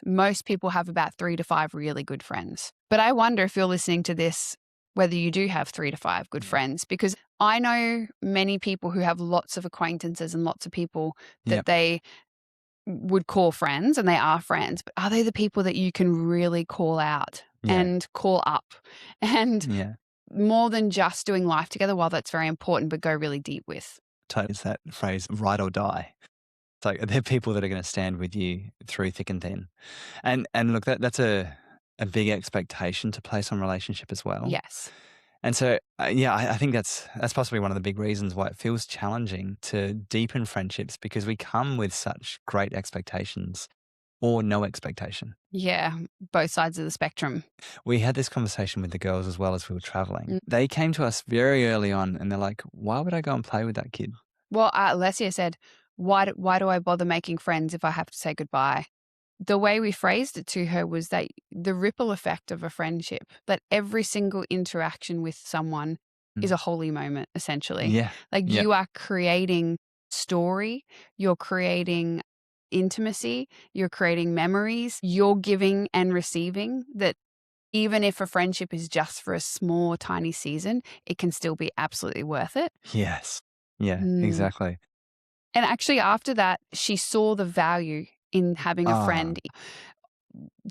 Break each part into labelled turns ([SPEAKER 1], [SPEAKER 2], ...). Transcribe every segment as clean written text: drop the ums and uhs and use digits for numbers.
[SPEAKER 1] Most people have about 3 to 5 really good friends. But I wonder if you're listening to this, whether you do have 3 to 5 good friends, because I know many people who have lots of acquaintances and lots of people that they would call friends, and they are friends, but are they the people that you can really call out and call up and more than just doing life together, while that's very important, but go really deep with?
[SPEAKER 2] It's that phrase, ride or die. It's like they're people that are going to stand with you through thick and thin. And look, that's a big expectation to place on relationship as well.
[SPEAKER 1] Yes.
[SPEAKER 2] And so, I think that's possibly one of the big reasons why it feels challenging to deepen friendships, because we come with such great expectations or no expectation.
[SPEAKER 1] Yeah, both sides of the spectrum.
[SPEAKER 2] We had this conversation with the girls as well as we were traveling.
[SPEAKER 1] Mm.
[SPEAKER 2] They came to us very early on and they're like, why would I go and play with that kid?
[SPEAKER 1] Well, Alessia said, why do I bother making friends if I have to say goodbye? The way we phrased it to her was that the ripple effect of a friendship, that every single interaction with someone is a holy moment, essentially.
[SPEAKER 2] Yeah.
[SPEAKER 1] Like you are creating story, you're creating intimacy, you're creating memories, you're giving and receiving, that even if a friendship is just for a small, tiny season, it can still be absolutely worth it.
[SPEAKER 2] Yes. Yeah, exactly.
[SPEAKER 1] And actually after that, she saw the value in having a friend.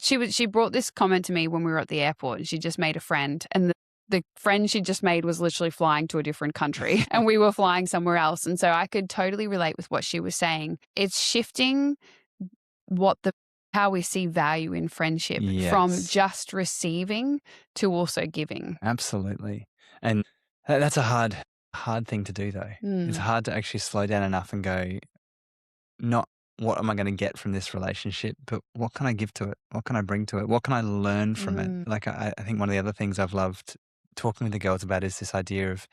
[SPEAKER 1] She brought this comment to me when we were at the airport, and she just made a friend, and the friend she just made was literally flying to a different country and we were flying somewhere else. And so I could totally relate with what she was saying. It's shifting how we see value in friendship from just receiving to also giving.
[SPEAKER 2] Absolutely. And that's a hard thing to do though. It's hard to actually slow down enough and go, not what am I going to get from this relationship, but what can I give to it? What can I bring to it? What can I learn from it? Like I think one of the other things I've loved talking with the girls about is this idea of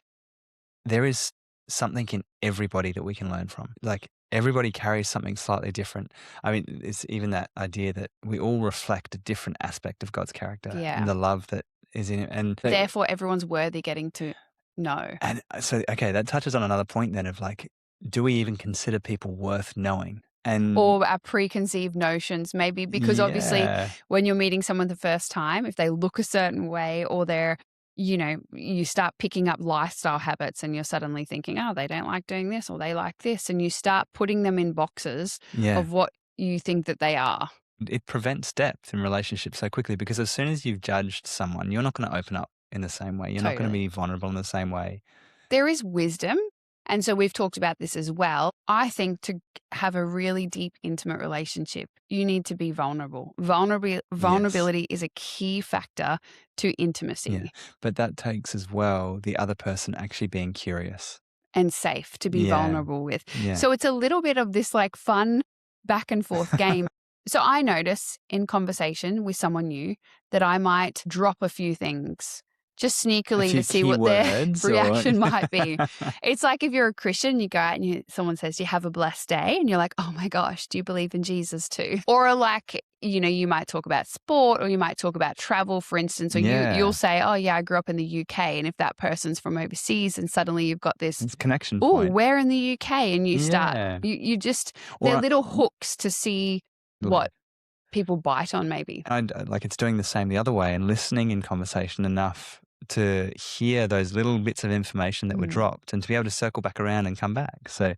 [SPEAKER 2] there is something in everybody that we can learn from. Like everybody carries something slightly different. I mean, it's even that idea that we all reflect a different aspect of God's character and the love that is in it. And
[SPEAKER 1] therefore everyone's worthy getting to know.
[SPEAKER 2] And so, okay, that touches on another point then of like, do we even consider people worth knowing?
[SPEAKER 1] Or our preconceived notions, maybe, because obviously when you're meeting someone the first time, if they look a certain way or they're, you start picking up lifestyle habits and you're suddenly thinking, oh, they don't like doing this or they like this. And you start putting them in boxes of what you think that they are.
[SPEAKER 2] It prevents depth in relationships so quickly, because as soon as you've judged someone, you're not going to open up in the same way. You're not going to be vulnerable in the same way.
[SPEAKER 1] There is wisdom. And so we've talked about this as well. I think to have a really deep, intimate relationship, you need to be vulnerable. Vulnerability is a key factor to intimacy.
[SPEAKER 2] Yeah. But that takes as well the other person actually being curious.
[SPEAKER 1] And safe to be vulnerable with.
[SPEAKER 2] Yeah.
[SPEAKER 1] So it's a little bit of this like fun back and forth game. So I notice in conversation with someone new that I might drop a few things just sneakily to see what their reaction might be. It's like if you're a Christian, you go out and someone says, you have a blessed day. And you're like, oh my gosh, do you believe in Jesus too? Or like, you might talk about sport or you might talk about travel, for instance. Or you'll say, oh yeah, I grew up in the UK. And if that person's from overseas and suddenly you've got this
[SPEAKER 2] connection point.
[SPEAKER 1] Oh, where in the UK? And you start, you just, they're little hooks to see what people bite on maybe.
[SPEAKER 2] Like it's doing the same the other way and listening in conversation enough to hear those little bits of information that were dropped and to be able to circle back around and come back. So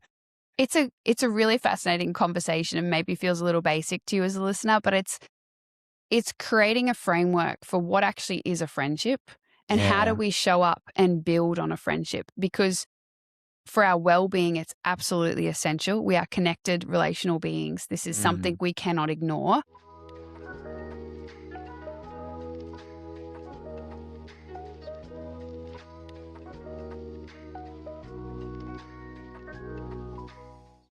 [SPEAKER 1] it's a really fascinating conversation and maybe feels a little basic to you as a listener, but it's creating a framework for what actually is a friendship and how do we show up and build on a friendship, because for our well-being, it's absolutely essential. We are connected, relational beings. This is something we cannot ignore.